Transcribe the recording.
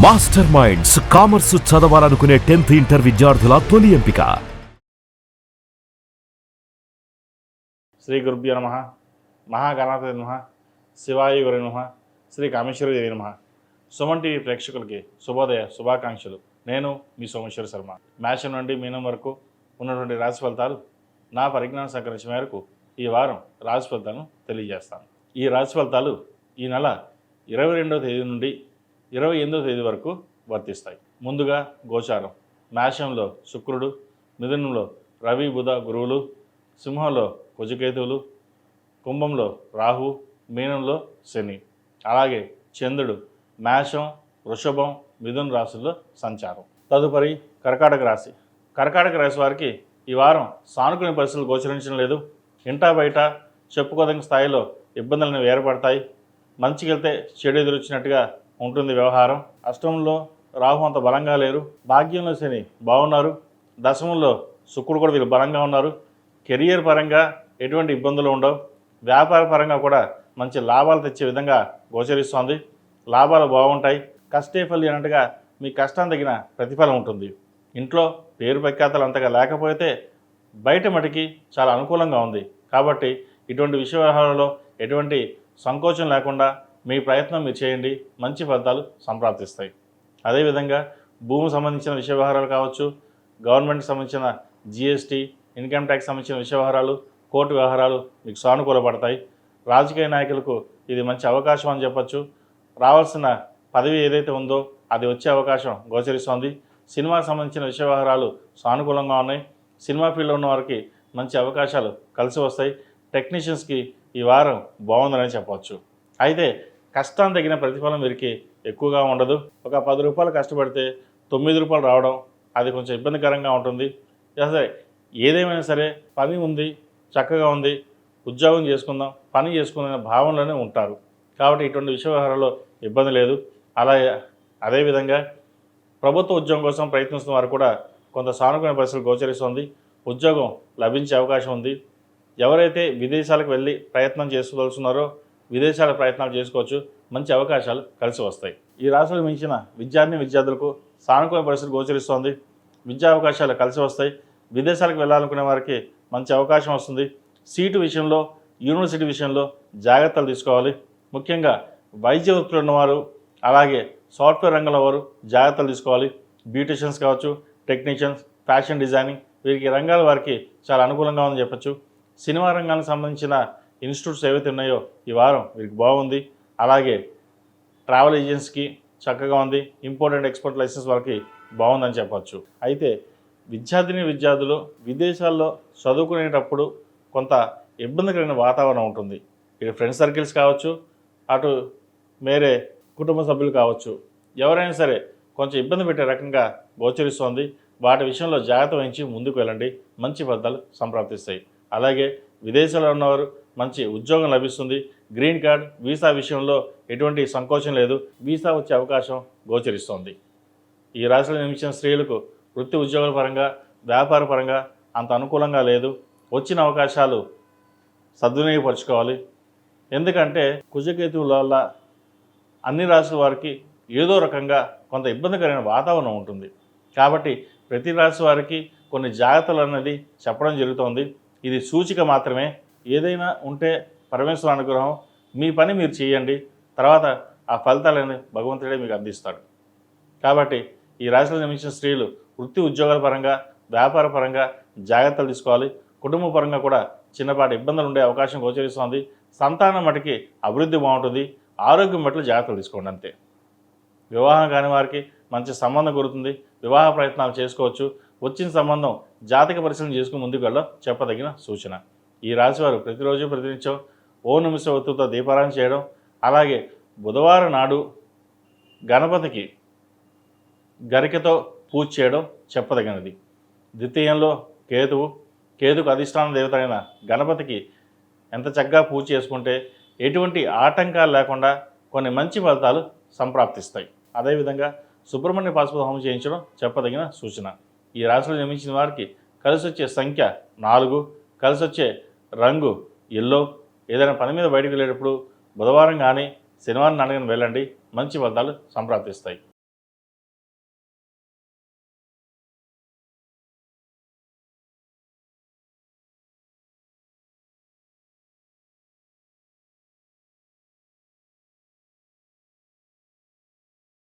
Master minds commerce చదవాలనుకునే 10th inter విద్యార్థుల తొలి ఎంపిక. శ్రీ గురుభ్యో నమః. మహాగణాధిపతయే నమః. శివాయ గురవే నమః. శ్రీ కామేశ్వరి దేవి నమః. సుమన్ టీవీ ప్రేక్షకులకి శుభోదయ శుభాకాంక్షలు. నేను మీ సోమేశ్వర శర్మ. మేషం నుండి మీనం వరకు ఉన్నటువంటి రాశి ఫలితాలు నా పరిజ్ఞానం సంకరించిన మేరకు ఈ వారం రాశి ఫలితాలను తెలియజేస్తాను. ఈ రాశి ఫలితాలు ఈ నెల 22వ తేదీ నుండి 28వ తేదీ వరకు వర్తిస్తాయి. ముందుగా గోచారం. మేషంలో శుక్రుడు, మిథునంలో రవి బుధ గురువులు, సింహంలో కుజకేతువులు, కుంభంలో రాహు, మీనంలో శని. అలాగే చంద్రుడు మేషం, వృషభం, మిథున రాశుల్లో సంచారం. తదుపరి కర్కాటక రాశి. కర్కాటక రాశి వారికి ఈ వారం సానుకూల పరిస్థితులు గోచరించడం లేదు. ఇంటా బయట చెప్పుకోదగిన స్థాయిలో ఇబ్బందులను ఏర్పడతాయి. మంచికి వెళ్తే చెడు ఎదురొచ్చినట్టుగా ఉంటుంది వ్యవహారం. అష్టమంలో రాహు అంత బలంగా లేరు. భాగ్యంలో శని బాగున్నారు. దశమంలో శుక్రుడు కూడా వీళ్ళు బలంగా ఉన్నారు. కెరియర్ పరంగా ఎటువంటి ఇబ్బందులు ఉండవు. వ్యాపార పరంగా కూడా మంచి లాభాలు తెచ్చే విధంగా గోచరిస్తోంది. లాభాలు బాగుంటాయి. కష్టే ఫలి అన్నట్టుగా మీ కష్టం తగిన ప్రతిఫలం ఉంటుంది. ఇంట్లో పేరు ప్రఖ్యాతలు అంతగా లేకపోతే బయట మటుకి చాలా అనుకూలంగా ఉంది. కాబట్టి ఇటువంటి విషయ వ్యవహారాలలో ఎటువంటి సంకోచం లేకుండా మీ ప్రయత్నం మీరు చేయండి. మంచి ఫలితాలు సంప్రాప్తిస్తాయి. అదేవిధంగా భూమి సంబంధించిన విషయ వ్యవహారాలు కావచ్చు, గవర్నమెంట్కి సంబంధించిన జిఎస్టీ, ఇన్కమ్ ట్యాక్స్ సంబంధించిన విషయ వ్యవహారాలు, కోర్టు వ్యవహారాలు మీకు సానుకూలపడతాయి. రాజకీయ నాయకులకు ఇది మంచి అవకాశం అని చెప్పచ్చు. రావాల్సిన పదవి ఏదైతే ఉందో అది వచ్చే అవకాశం గోచరిస్తోంది. సినిమాకి సంబంధించిన విషయ వ్యవహారాలు సానుకూలంగా ఉన్నాయి. సినిమా ఫీల్డ్లో ఉన్న వారికి మంచి అవకాశాలు కలిసి వస్తాయి. టెక్నీషియన్స్కి ఈ వారం బాగుందని చెప్పవచ్చు. అయితే కష్టం తగిన ప్రతిఫలం వీరికి ఎక్కువగా ఉండదు. ఒక 10 రూపాయలు కష్టపడితే 9 రూపాయలు రావడం అది కొంచెం ఇబ్బందికరంగా ఉంటుంది. సరే ఏదేమైనా సరే పని ఉంది, చక్కగా ఉంది, ఉద్యోగం చేసుకుందాం, పని చేసుకుందాం భావనలోనే ఉంటారు. కాబట్టి ఇటువంటి విషయ వ్యవహారాల్లో ఇబ్బంది లేదు. అదేవిధంగా ప్రభుత్వ ఉద్యోగం కోసం ప్రయత్నిస్తున్న వారు కూడా కొంత సానుకూల పరిస్థితులు గోచరిస్తుంది. ఉద్యోగం లభించే అవకాశం ఉంది. ఎవరైతే విదేశాలకు వెళ్ళి ప్రయత్నం చేసుకోదలుచున్నారో విదేశాల ప్రయత్నాలు చేసుకోవచ్చు. మంచి అవకాశాలు కలిసి వస్తాయి. ఈ రాశిలో మించిన విద్యార్థులకు సానుకూల పరిస్థితి గోచరిస్తోంది. విద్యా అవకాశాలు కలిసి వస్తాయి. విదేశాలకు వెళ్ళాలనుకునే వారికి మంచి అవకాశం వస్తుంది. సీటు విషయంలో, యూనివర్సిటీ విషయంలో జాగ్రత్తలు తీసుకోవాలి. ముఖ్యంగా వైద్య వృత్తిలో ఉన్నవారు, అలాగే సాఫ్ట్వేర్ రంగంలో వారు జాగ్రత్తలు తీసుకోవాలి. బ్యూటిషియన్స్ కావచ్చు, టెక్నీషియన్స్, ఫ్యాషన్ డిజైనింగ్ వీరికి రంగాల వారికి చాలా అనుకూలంగా ఉందని చెప్పచ్చు. సినిమా రంగానికి సంబంధించిన ఇన్స్టిట్యూట్స్ ఏవైతే ఉన్నాయో ఈ వారం వీరికి బాగుంది. అలాగే ట్రావెల్ ఏజెన్సీకి చక్కగా ఉంది. ఇంపోర్ట్ అండ్ ఎక్స్పోర్ట్ లైసెన్స్ వారికి బాగుందని చెప్పచ్చు. అయితే విద్యార్థులు విదేశాల్లో చదువుకునేటప్పుడు కొంత ఇబ్బందికరమైన వాతావరణం ఉంటుంది. ఇటు ఫ్రెండ్స్ సర్కిల్స్ కావచ్చు, అటు వేరే కుటుంబ సభ్యులు కావచ్చు, ఎవరైనా సరే కొంచెం ఇబ్బంది పెట్టే రకంగా గోచరిస్తోంది. వాటి విషయంలో జాగ్రత్త వహించి ముందుకు వెళ్ళండి. మంచి ఫలితాలు సంప్రాప్తిస్తాయి. అలాగే విదేశాల్లో ఉన్నవారు మంచి ఉద్యోగం లభిస్తుంది. గ్రీన్ కార్డ్, వీసా విషయంలో ఎటువంటి సంకోచం లేదు. వీసా వచ్చే అవకాశం గోచరిస్తోంది. ఈ రాశిలో నియమించిన స్త్రీలకు వృత్తి ఉద్యోగాల పరంగా, వ్యాపార పరంగా అంత అనుకూలంగా లేదు. వచ్చిన అవకాశాలు సద్వినియోగపరచుకోవాలి. ఎందుకంటే కుజకేతువుల వల్ల అన్ని రాశుల వారికి ఏదో రకంగా కొంత ఇబ్బందికరమైన వాతావరణం ఉంటుంది. కాబట్టి ప్రతి రాశి వారికి కొన్ని జాగ్రత్తలు అన్నది చెప్పడం జరుగుతోంది. ఇది సూచిక మాత్రమే. ఏదైనా ఉంటే పరమేశ్వర అనుగ్రహం. మీ పని మీరు చేయండి. తర్వాత ఆ ఫలితాలని భగవంతుడే మీకు అందిస్తాడు. కాబట్టి ఈ రాశిలో జన్మించిన స్త్రీలు వృత్తి ఉద్యోగాల పరంగా, వ్యాపార పరంగా జాగ్రత్తలు తీసుకోవాలి. కుటుంబ పరంగా కూడా చిన్నపాటి ఇబ్బందులు ఉండే అవకాశం గోచరిస్తోంది. సంతానం మటుకి అభివృద్ధి బాగుంటుంది. ఆరోగ్యం పట్ల జాగ్రత్తలు తీసుకోండి అంతే. వివాహం కాని వారికి మంచి సంబంధం కుదురుతుంది. వివాహ ప్రయత్నాలు చేసుకోవచ్చు. వచ్చిన సంబంధం జాతక పరిశీలన చేసుకుని ముందుకు వెళ్ళడం చెప్పదగిన సూచన. ఈ రాశివారు ప్రతిరోజు ప్రతినిత్యం ఓం నమః శివాయతో దీపారాధన చేయడం, అలాగే బుధవారం నాడు గణపతికి గరికతో పూజ చేయడం చెప్పదగినది. ద్వితీయంలో కేతుకు అధిష్టాన దేవత అయిన గణపతికి ఎంత చక్కగా పూజ చేసుకుంటే ఎటువంటి ఆటంకాలు లేకుండా కొన్ని మంచి ఫలితాలు సంప్రాప్తిస్తాయి. అదేవిధంగా సుబ్రహ్మణ్య పాశుపత హోమం చేయించడం చెప్పదగిన సూచన. ఈ రాశిలో జన్మించిన వారికి కలిసి వచ్చే సంఖ్య 4, కలిసి వచ్చే రంగు ఎల్లో. ఏదైనా పని మీద బయటకు వెళ్ళేటప్పుడు బుధవారం కానీ శనివారం నాడు వెళ్ళండి. మంచి ఫలితాలు సంప్రాప్తిస్తాయి.